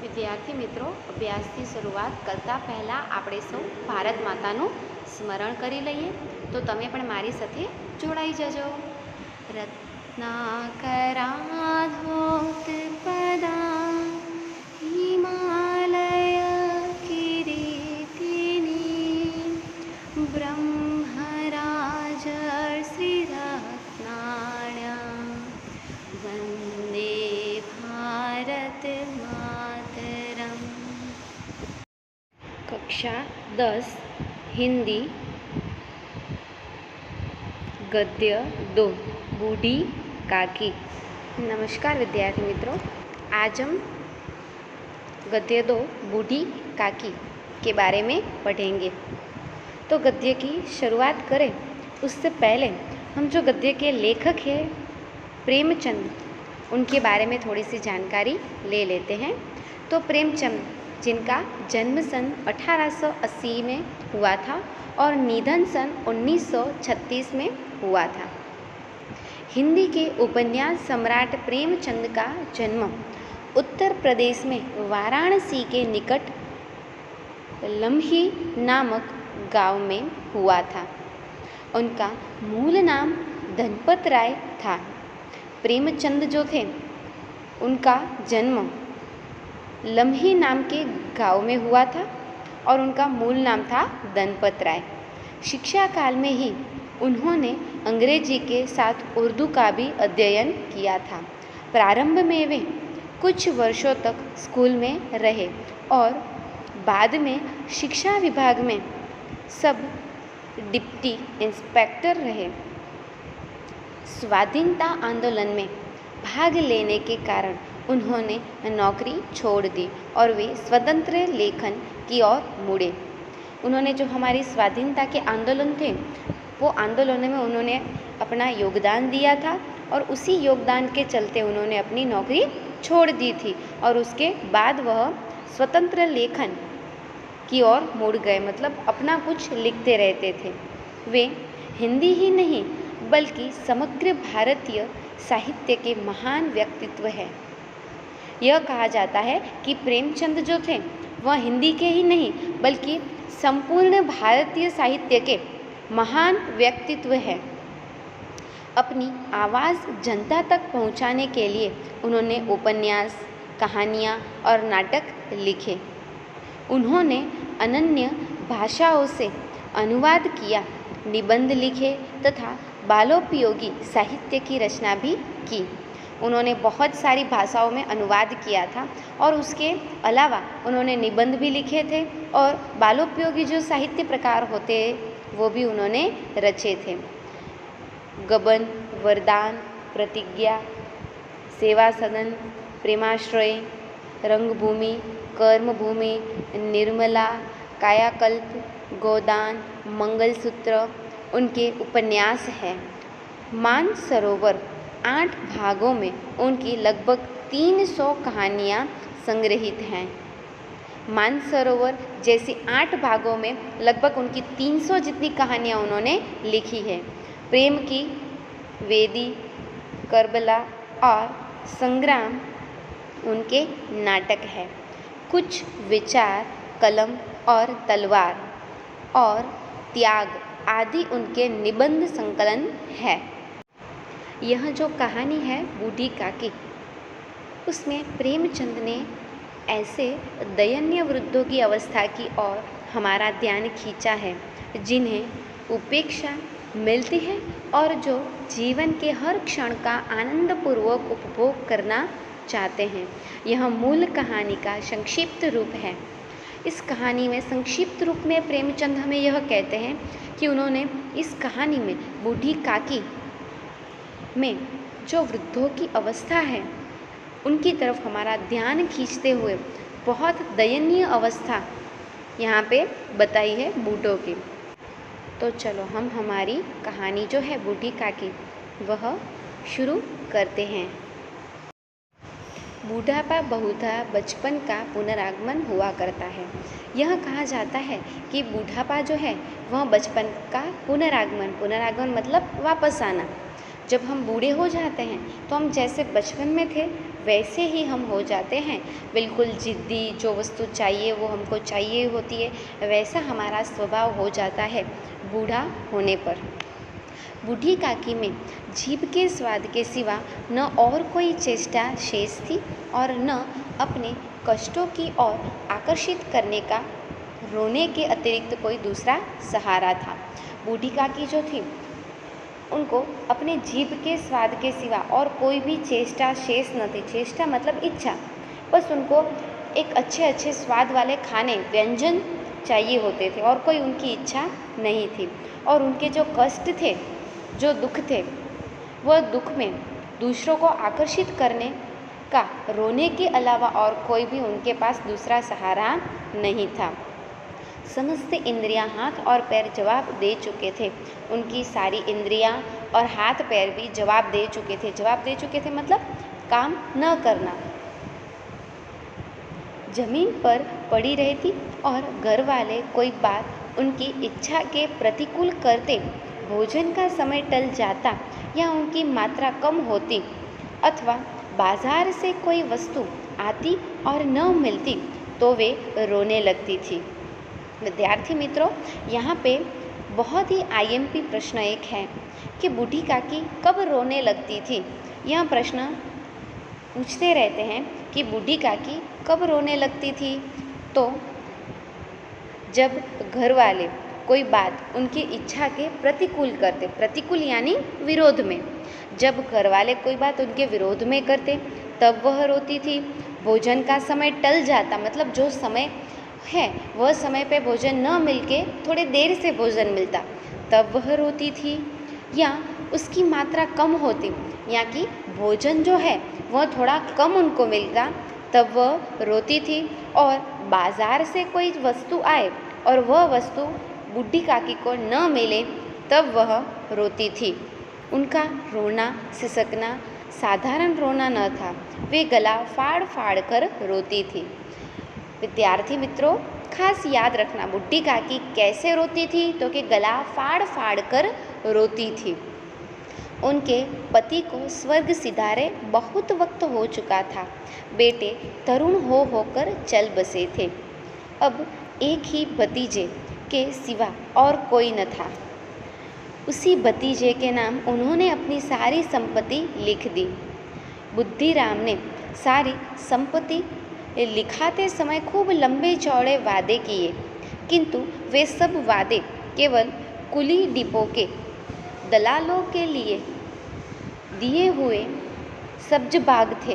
વિદ્યાર્થી મિત્રો, અભ્યાસની શરૂઆત કરતાં પહેલાં આપણે સૌ ભારત માતાનું સ્મરણ કરી લઈએ. તો તમે પણ મારી સાથે જોડાઈ જજો. રત્નાકરાધોતપદા હિમાલય કિરીટિની બ્રહ્મરાજર્ષિરત્નાણ્યં વંદે ભારત માતરમ. कक्षा 10 हिंदी गद्य 2 बूढ़ी काकी. नमस्कार विद्यार्थी मित्रों, आज हम गद्य 2 बूढ़ी काकी के बारे में पढ़ेंगे. तो गद्य की शुरुआत करें उससे पहले हम जो गद्य के लेखक हैं प्रेमचंद, उनके बारे में थोड़ी सी जानकारी ले लेते हैं. तो प्रेमचंद, जिनका जन्म सन 1880 में हुआ था और निधन सन 1936 में हुआ था. हिंदी के उपन्यास सम्राट प्रेमचंद का जन्म उत्तर प्रदेश में वाराणसी के निकट लम्ही नामक गांव में हुआ था. उनका मूल नाम धनपत राय था. प्रेमचंद जो थे उनका जन्म लम्ही नाम के गांव में हुआ था और उनका मूल नाम था धनपत राय. शिक्षा काल में ही उन्होंने अंग्रेजी के साथ उर्दू का भी अध्ययन किया था. प्रारंभ में वे कुछ वर्षों तक स्कूल में रहे और बाद में शिक्षा विभाग में सब डिप्टी इंस्पेक्टर रहे. स्वाधीनता आंदोलन में भाग लेने के कारण उन्होंने नौकरी छोड़ दी और वे स्वतंत्र लेखन की ओर मुड़े. उन्होंने जो हमारी स्वाधीनता के आंदोलन थे वो आंदोलन में उन्होंने अपना योगदान दिया था और उसी योगदान के चलते उन्होंने अपनी नौकरी छोड़ दी थी और उसके बाद वह स्वतंत्र लेखन की ओर मुड़ गए, मतलब अपना कुछ लिखते रहते थे. वे हिंदी ही नहीं बल्कि समग्र भारतीय साहित्य के महान व्यक्तित्व हैं. यह कहा जाता है कि प्रेमचंद जो थे वह हिंदी के ही नहीं बल्कि संपूर्ण भारतीय साहित्य के महान व्यक्तित्व हैं. अपनी आवाज़ जनता तक पहुंचाने के लिए उन्होंने उपन्यास, कहानियाँ और नाटक लिखे. उन्होंने अनन्य भाषाओं से अनुवाद किया, निबंध लिखे तथा बालोपयोगी साहित्य की रचना भी की. उन्होंने बहुत सारी भाषाओं में अनुवाद किया था और उसके अलावा उन्होंने निबंध भी लिखे थे और बालोपयोगी जो साहित्य प्रकार होते वो भी उन्होंने रचे थे. गबन, वरदान, प्रतिज्ञा, सेवा सदन, प्रेमाश्रय, रंगभूमि, कर्मभूमि, निर्मला, कायाकल्प, गोदान, मंगलसूत्र उनके उपन्यास हैं. मानसरोवर 8 भागों में उनकी लगभग 300 कहानियाँ संग्रहित हैं. मानसरोवर जैसी 8 भागों में लगभग उनकी 300 जितनी कहानियाँ उन्होंने लिखी है. प्रेम की वेदी, करबला और संग्राम उनके नाटक है. कुछ विचार, कलम और तलवार और त्याग आदि उनके निबंध संकलन है. यह जो कहानी है बूढ़ी काकी, उसमें प्रेमचंद ने ऐसे दयनीय वृद्धों की अवस्था की ओर हमारा ध्यान खींचा है जिन्हें उपेक्षा मिलती है और जो जीवन के हर क्षण का आनंदपूर्वक उपभोग करना चाहते हैं. यह मूल कहानी का संक्षिप्त रूप है. इस कहानी में संक्षिप्त रूप में प्रेमचंद हमें यह कहते हैं कि उन्होंने इस कहानी में बूढ़ी काकी में जो वृद्धों की अवस्था है उनकी तरफ हमारा ध्यान खींचते हुए बहुत दयनीय अवस्था यहाँ पे बताई है बूढ़ों की. तो चलो हम हमारी कहानी जो है बूढ़ी काकी वह शुरू करते हैं. बूढ़ापा बहुधा बचपन का पुनरागमन हुआ करता है. यह कहा जाता है कि बूढ़ापा जो है वह बचपन का पुनरागमन मतलब वापस आना, जब हम बूढ़े हो जाते हैं तो हम जैसे बचपन में थे वैसे ही हम हो जाते हैं, बिल्कुल ज़िद्दी, जो वस्तु चाहिए वो हमको चाहिए होती है, वैसा हमारा स्वभाव हो जाता है बूढ़ा होने पर। बूढ़ी काकी में जीभ के स्वाद के सिवा न और कोई चेष्टा शेष थी और न अपने कष्टों की ओर आकर्षित करने का रोने के अतिरिक्त कोई दूसरा सहारा था। बूढ़ी काकी जो थी उनको अपने जीभ के स्वाद के सिवा और कोई भी चेष्टा शेष न थी। चेष्टा मतलब इच्छा, बस उनको एक अच्छे अच्छे स्वाद वाले खाने व्यंजन चाहिए होते थे और कोई उनकी इच्छा नहीं थी। और उनके जो कष्ट थे, जो दुख थे, वह दुख में दूसरों को आकर्षित करने का रोने के अलावा और कोई भी उनके पास दूसरा सहारा नहीं था। समस्त इंद्रियां हाथ और पैर जवाब दे चुके थे। उनकी सारी इंद्रियां और हाथ पैर भी जवाब दे चुके थे। जवाब दे चुके थे मतलब काम न करना। जमीन पर पड़ी रहती और घर वाले कोई बात उनकी इच्छा के प्रतिकूल करते, भोजन का समय टल जाता या उनकी मात्रा कम होती अथवा बाजार से कोई वस्तु आती और न मिलती तो वे रोने लगती थी। विद्यार्थी मित्रों, यहाँ पे बहुत ही आईएमपी प्रश्न एक है कि बूढ़ी काकी कब रोने लगती थी। यह प्रश्न पूछते रहते हैं कि बूढ़ी काकी कब रोने लगती थी। तो जब घर वाले कोई बात उनकी इच्छा के प्रतिकूल करते, प्रतिकूल यानी विरोध में, जब घर वाले कोई बात उनके विरोध में करते तब वह रोती थी। भोजन का समय टल जाता मतलब जो समय है वह समय पे भोजन न मिलके थोड़े देर से भोजन मिलता तब वह रोती थी। या उसकी मात्रा कम होती या कि भोजन जो है वह थोड़ा कम उनको मिलता तब वह रोती थी। और बाज़ार से कोई वस्तु आए और वह वस्तु बूढ़ी काकी को न मिले तब वह रोती थी। उनका रोना सिसकना साधारण रोना न था, वे गला फाड़ फाड़ कर रोती थी। विद्यार्थी मित्रों, खास याद रखना बूढ़ी काकी कैसे रोती थी तो कि गला फाड़ फाड़ कर रोती थी। उनके पति को स्वर्ग सिधारे बहुत वक्त हो चुका था। बेटे तरुण हो होकर चल बसे थे। अब एक ही भतीजे के सिवा और कोई न था। उसी भतीजे के नाम उन्होंने अपनी सारी संपत्ति लिख दी। बुद्धिराम ने सारी संपत्ति लिखाते समय खूब लंबे चौड़े वादे किए, किंतु वे सब वादे केवल कुली डिपो के दलालों के लिए दिए हुए सब्ज बाग थे।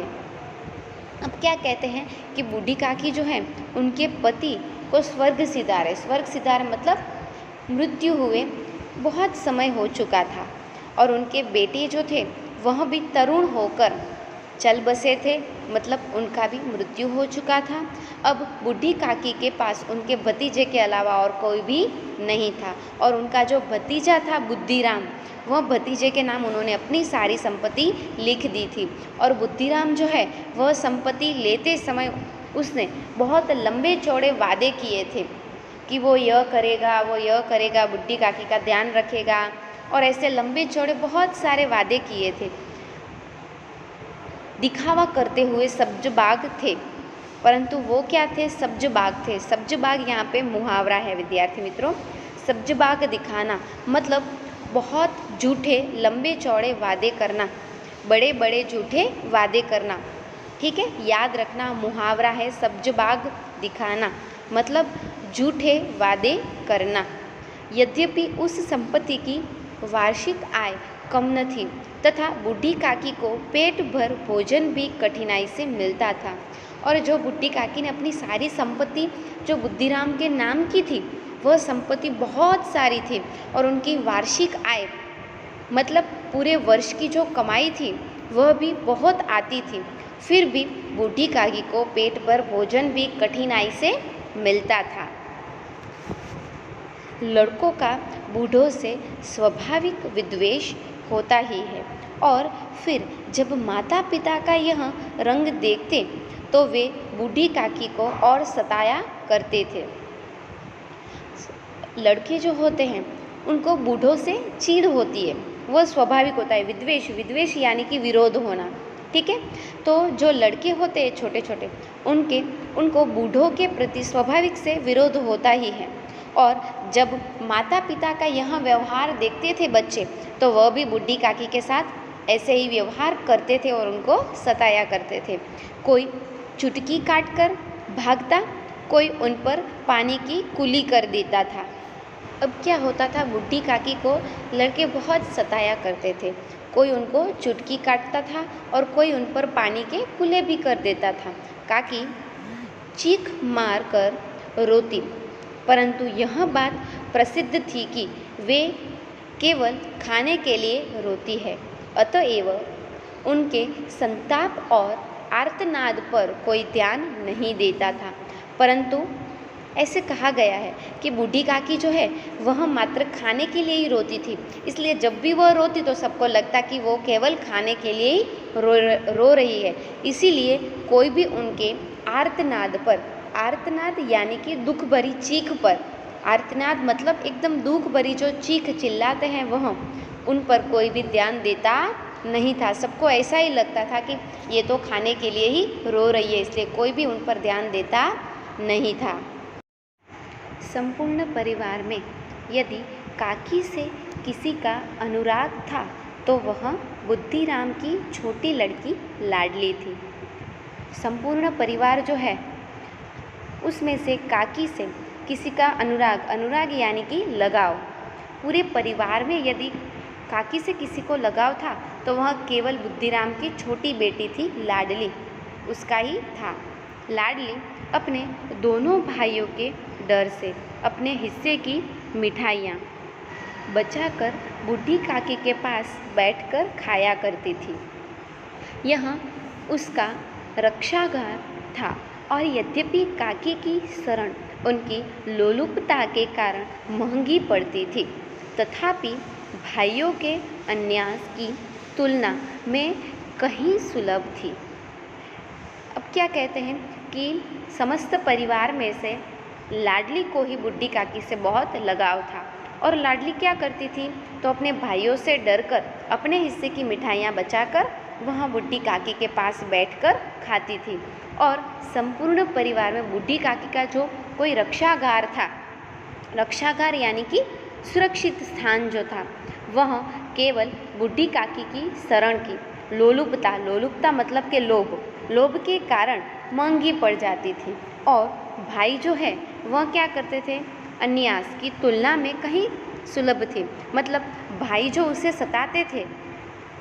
अब क्या कहते हैं कि बूढ़ी काकी जो है उनके पति को स्वर्ग सिधारे, स्वर्ग सिधारे मतलब मृत्यु हुए बहुत समय हो चुका था और उनके बेटे जो थे वह भी तरुण होकर चल बसे थे मतलब उनका भी मृत्यु हो चुका था। अब बूढ़ी काकी के पास उनके भतीजे के अलावा और कोई भी नहीं था और उनका जो भतीजा था बुद्धिराम, वह भतीजे के नाम उन्होंने अपनी सारी संपत्ति लिख दी थी। और बुद्धिराम जो है वह संपत्ति लेते समय उसने बहुत लंबे चौड़े वादे किए थे कि वो यह करेगा, वो यह करेगा, बूढ़ी काकी का ध्यान रखेगा और ऐसे लंबे चौड़े बहुत सारे वादे किए थे। दिखावा करते हुए सब्ज बाग थे, परंतु वो क्या थे? सब्ज बाग थे। सब्ज बाग यहाँ पे मुहावरा है विद्यार्थी मित्रों। सब्ज बाग दिखाना मतलब बहुत झूठे लंबे चौड़े वादे करना, बड़े बड़े झूठे वादे करना। ठीक है, याद रखना मुहावरा है सब्ज बाग दिखाना मतलब झूठे वादे करना। यद्यपि उस संपत्ति की वार्षिक आय कम न थी तथा बूढ़ी काकी को पेट भर भोजन भी कठिनाई से मिलता था। और जो बूढ़ी काकी ने अपनी सारी संपत्ति जो बुद्धिराम के नाम की थी वह संपत्ति बहुत सारी थी और उनकी वार्षिक आय मतलब पूरे वर्ष की जो कमाई थी वह भी बहुत आती थी, फिर भी बूढ़ी काकी को पेट भर भोजन भी कठिनाई से मिलता था। लड़कों का बूढ़ों से स्वाभाविक विद्वेष होता ही है और फिर जब माता पिता का यह रंग देखते तो वे बूढ़ी काकी को और सताया करते थे। लड़के जो होते हैं उनको बूढ़ों से चिढ़ होती है वह स्वाभाविक होता है। विद्वेष, विद्वेष यानी कि विरोध होना, ठीक है। तो जो लड़के होते हैं छोटे छोटे, उनको बूढ़ों के प्रति स्वाभाविक से विरोध होता ही है। और जब माता पिता का यह व्यवहार देखते थे बच्चे, तो वह भी बूढ़ी काकी के साथ ऐसे ही व्यवहार करते थे और उनको सताया करते थे। कोई चुटकी काट कर भागता, कोई उन पर पानी की कुली कर देता था। अब क्या होता था, बूढ़ी काकी को लड़के बहुत सताया करते थे। कोई उनको चुटकी काटता था और कोई उन पर पानी के कुले भी कर देता था। काकी चीख मार कर रोती, परंतु यह बात प्रसिद्ध थी कि वे केवल खाने के लिए रोती है, अतएव उनके संताप और आर्तनाद पर कोई ध्यान नहीं देता था। परंतु ऐसे कहा गया है कि बूढ़ी काकी जो है वह मात्र खाने के लिए ही रोती थी, इसलिए जब भी वह रोती तो सबको लगता कि वो केवल खाने के लिए ही रो रही है। इसीलिए कोई भी उनके आर्तनाद पर, आर्तनाद यानी कि दुख भरी चीख पर, आर्तनाद मतलब एकदम दुख भरी जो चीख चिल्लाते हैं वह, उन पर कोई भी ध्यान देता नहीं था। सबको ऐसा ही लगता था कि ये तो खाने के लिए ही रो रही है, इसलिए कोई भी उन पर ध्यान देता नहीं था। संपूर्ण परिवार में यदि काकी से किसी का अनुराग था तो वह बुद्धिराम की छोटी लड़की लाडली थी। संपूर्ण परिवार जो है उसमें से काकी से किसी का अनुराग, अनुराग यानी कि लगाव, पूरे परिवार में यदि काकी से किसी को लगाव था तो वह केवल बुद्धिराम की छोटी बेटी थी लाडली, उसका ही था। लाडली अपने दोनों भाइयों के डर से अपने हिस्से की मिठाइयाँ बचाकर बूढ़ी काकी के पास बैठकर खाया करती थी। यह उसका रक्षागार था और यद्यपि काकी की शरण उनकी लोलुपता के कारण महंगी पड़ती थी, तथापि भाइयों के अन्यास की तुलना में कहीं सुलभ थी। अब क्या कहते हैं कि समस्त परिवार में से लाडली को ही बूढ़ी काकी से बहुत लगाव था और लाडली क्या करती थी, तो अपने भाइयों से डरकर अपने हिस्से की मिठाइयाँ बचाकर वहाँ बूढ़ी काकी के पास बैठकर खाती थी। और संपूर्ण परिवार में बूढ़ी काकी का जो कोई रक्षागार था, रक्षागार यानी कि सुरक्षित स्थान जो था, वह केवल बूढ़ी काकी की शरण की लोलुपता, लोलुपता मतलब के लोभ, लोभ के कारण महंगी पड़ जाती थी। और भाई जो है वह क्या करते थे, अन्यास की तुलना में कहीं सुलभ थे, मतलब भाई जो उसे सताते थे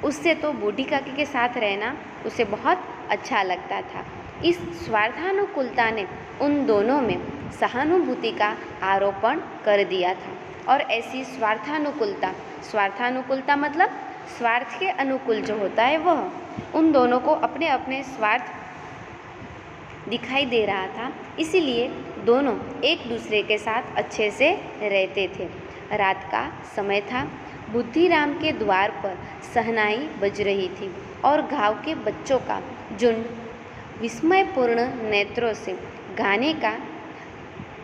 उससे तो बूढ़ी काकी के साथ रहना उसे बहुत अच्छा लगता था। इस स्वार्थानुकूलता ने उन दोनों में सहानुभूति का आरोपण कर दिया था। और ऐसी स्वार्थानुकूलता, स्वार्थानुकूलता मतलब स्वार्थ के अनुकूल जो होता है वह, उन दोनों को अपने अपने स्वार्थ दिखाई दे रहा था, इसीलिए दोनों एक दूसरे के साथ अच्छे से रहते थे। रात का समय था, बुद्धिराम के द्वार पर शहनाई बज रही थी और गांव के बच्चों का झुंड विस्मयपूर्ण नेत्रों से गाने का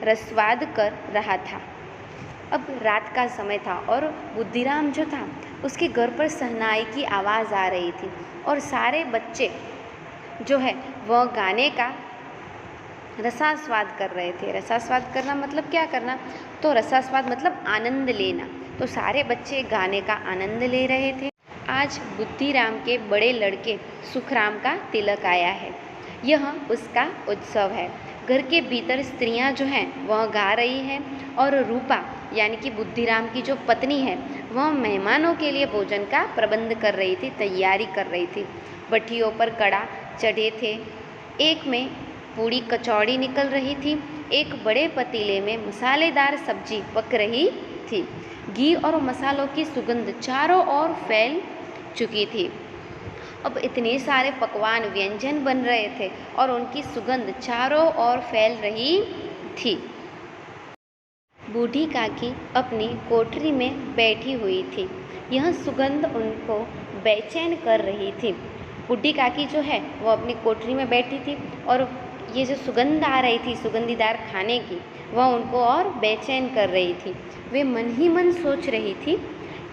रसवाद कर रहा था। अब रात का समय था और बुद्धिराम जो था उसके घर पर शहनाई की आवाज़ आ रही थी और सारे बच्चे जो है वह गाने का रसास्वाद कर रहे थे। रसास्वाद करना मतलब क्या करना, तो रसास्वाद मतलब आनंद लेना, तो सारे बच्चे गाने का आनंद ले रहे थे। आज बुद्धिराम के बड़े लड़के सुखराम का तिलक आया है, यह उसका उत्सव है। घर के भीतर स्त्रियां जो हैं वह गा रही हैं और रूपा यानी कि बुद्धिराम की जो पत्नी है वह मेहमानों के लिए भोजन का प्रबंध कर रही थी, तैयारी कर रही थी। भट्टियों पर कड़ा चढ़े थे, एक में पूड़ी कचौड़ी निकल रही थी, एक बड़े पतीले में मसालेदार सब्जी पक रही थी। घी और मसालों की सुगंध चारों ओर फैल चुकी थी। अब इतने सारे पकवान व्यंजन बन रहे थे और उनकी सुगंध चारों ओर फैल रही थी। बूढ़ी काकी अपनी कोठरी में बैठी हुई थी, यह सुगंध उनको बेचैन कर रही थी। बूढ़ी काकी जो है वो अपनी कोठरी में बैठी थी और ये जो सुगंध आ रही थी सुगंधीदार खाने की, वह उनको और बेचैन कर रही थी। वे मन ही मन सोच रही थी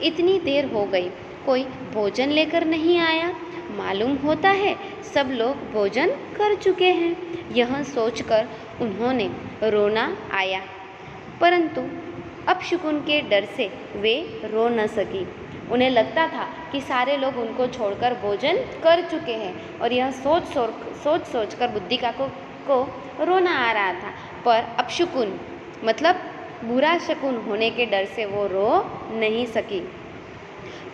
इतनी देर हो गई, कोई भोजन लेकर नहीं आया। मालूम होता है सब लोग भोजन कर चुके हैं। यह सोचकर उन्होंने रोना आया, परंतु अपशकुन के डर से वे रो न सकी। उन्हें लगता था कि सारे लोग उनको छोड़कर भोजन कर चुके हैं, और यह सोच सोच कर बुद्धि काकी को रोना आ रहा था। पर अपशकुन मतलब बुरा शकुन होने के डर से वो रो नहीं सकी।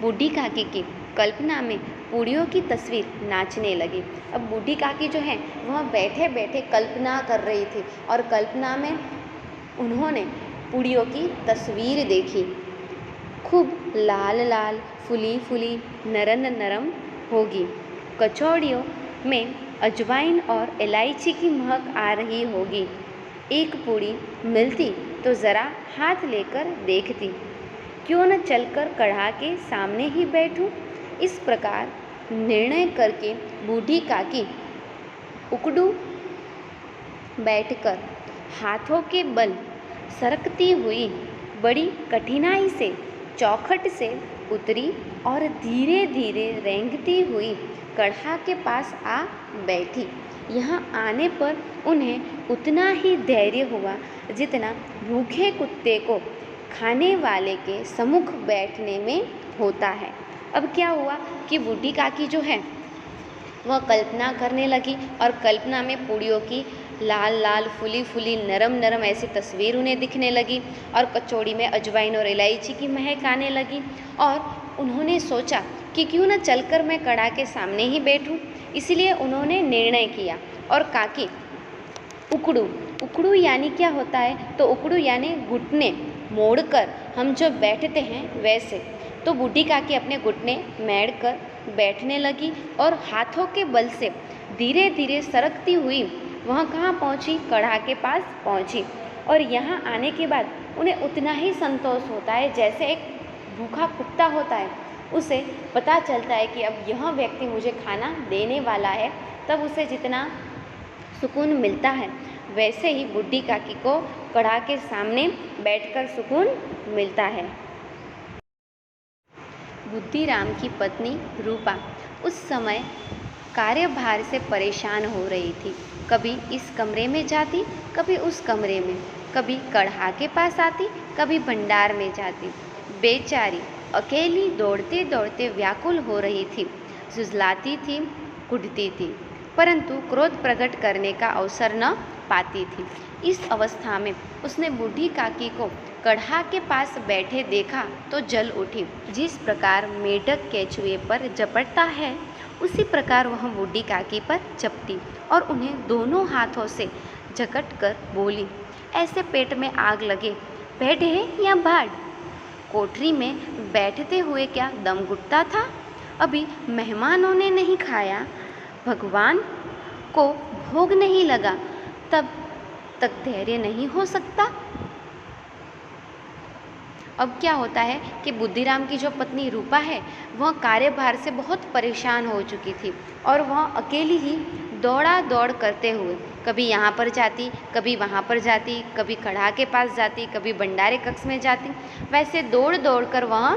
बूढ़ी काकी की कल्पना में पूड़ियों की तस्वीर नाचने लगी। अब बूढ़ी काकी जो है वह बैठे बैठे कल्पना कर रही थी, और कल्पना में उन्होंने पूड़ियों की तस्वीर देखी। खूब लाल लाल, फुली फुली, नरम नरम होगी। कचौड़ियों में अजवाइन और इलायची की महक आ रही होगी। एक पूड़ी मिलती तो ज़रा हाथ लेकर देखती, क्यों न चलकर कढ़ा के सामने ही बैठूं। इस प्रकार निर्णय करके बूढ़ी काकी उकड़ू बैठकर हाथों के बल सरकती हुई बड़ी कठिनाई से चौखट से उतरी और धीरे धीरे रेंगती हुई कढ़ा के पास आ बैठी। यहाँ आने पर उन्हें उतना ही धैर्य हुआ जितना भूखे कुत्ते को खाने वाले के सम्मुख बैठने में होता है। अब क्या हुआ कि बूढ़ी काकी जो है वह कल्पना करने लगी, और कल्पना में पूड़ियों की लाल लाल, फुली फुली, नरम नरम ऐसी तस्वीर उन्हें दिखने लगी, और कचौड़ी में अजवाइन और इलायची की महक आने लगी। और उन्होंने सोचा कि क्यों न चलकर मैं कढ़ा के सामने ही बैठूं। इसलिए उन्होंने निर्णय किया, और काकी उकड़ू यानी क्या होता है, तो उकड़ू यानी घुटने मोड़कर हम जो बैठते हैं वैसे। तो बूढ़ी काकी अपने घुटने मेड़कर बैठने लगी, और हाथों के बल से धीरे धीरे सरकती हुई वह कहाँ पहुँची, कढ़ा के पास पहुँची। और यहाँ आने के बाद उन्हें उतना ही संतोष होता है जैसे एक भूखा कुत्ता होता है, उसे पता चलता है कि अब यह व्यक्ति मुझे खाना देने वाला है, तब उसे जितना सुकून मिलता है, वैसे ही बूढ़ी काकी को कढ़ा के सामने बैठकर सुकून मिलता है। बुद्धिराम की पत्नी रूपा उस समय कार्यभार से परेशान हो रही थी। कभी इस कमरे में जाती, कभी उस कमरे में, कभी कढ़ा के पास आती, कभी भंडार में जाती। बेचारी अकेली दौड़ते दौड़ते व्याकुल हो रही थी, झुझलाती थी, कुढ़ती थी, परंतु क्रोध प्रकट करने का अवसर न पाती थी। इस अवस्था में उसने बूढ़ी काकी को कढ़ा के पास बैठे देखा तो जल उठी। जिस प्रकार मेढक केंचुए पर झपटता है, उसी प्रकार वह बूढ़ी काकी पर झपटी और उन्हें दोनों हाथों से जकट कर बोली, ऐसे पेट में आग लगे, बैठे या भाड़? कोठरी में बैठते हुए क्या दम घुटता था? अभी मेहमानों ने नहीं खाया, भगवान को भोग नहीं लगा, तब तक धैर्य नहीं हो सकता। अब क्या होता है कि बुद्धिराम की जो पत्नी रूपा है वह कार्यभार से बहुत परेशान हो चुकी थी, और वह अकेली ही दौड़ा दौड़ करते हुए कभी यहाँ पर जाती, कभी वहाँ पर जाती, कभी कढ़ा के पास जाती, कभी भंडारे कक्ष में जाती। वैसे दौड़ दौड़ कर वह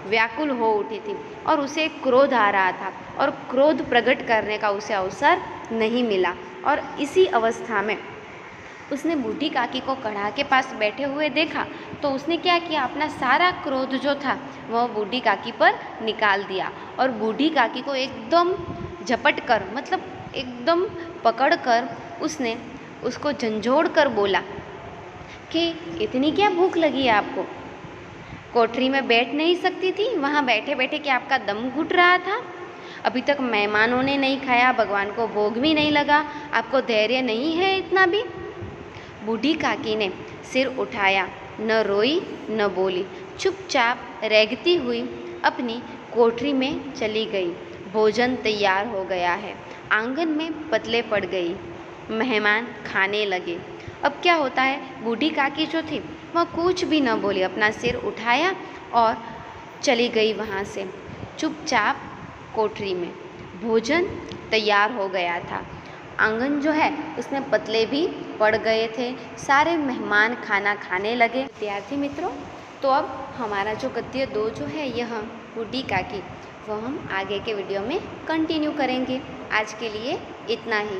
व्याकुल हो उठी थी, और उसे क्रोध आ रहा था, और क्रोध प्रकट करने का उसे अवसर नहीं मिला। और इसी अवस्था में उसने बूढ़ी काकी को कढ़ा के पास बैठे हुए देखा, तो उसने क्या किया, अपना सारा क्रोध जो था वह बूढ़ी काकी पर निकाल दिया, और बूढ़ी काकी को एकदम झपट कर, मतलब एकदम पकड़ कर उसने उसको झंझोड़ कर बोला कि इतनी क्या भूख लगी है आपको? कोठरी में बैठ नहीं सकती थी? वहाँ बैठे बैठे क्या आपका दम घुट रहा था? अभी तक मेहमानों ने नहीं खाया, भगवान को भोग भी नहीं लगा, आपको धैर्य नहीं है इतना भी? बूढ़ी काकी ने सिर उठाया, न रोई न बोली, चुपचाप रेंगती हुई अपनी कोठरी में चली गई। भोजन तैयार हो गया है, आंगन में पतले पड़ गई, मेहमान खाने लगे। अब क्या होता है, बूढ़ी काकी जो थी वह कुछ भी न बोली, अपना सिर उठाया और चली गई वहाँ से चुपचाप कोठरी में। भोजन तैयार हो गया था, आंगन जो है उसमें पतले भी पड़ गए थे, सारे मेहमान खाना खाने लगे। विद्यार्थी मित्रों, तो अब हमारा जो गद्य 2 जो है यह बूढ़ी काकी, वो हम आगे के वीडियो में कंटिन्यू करेंगे। आज के लिए इतना ही।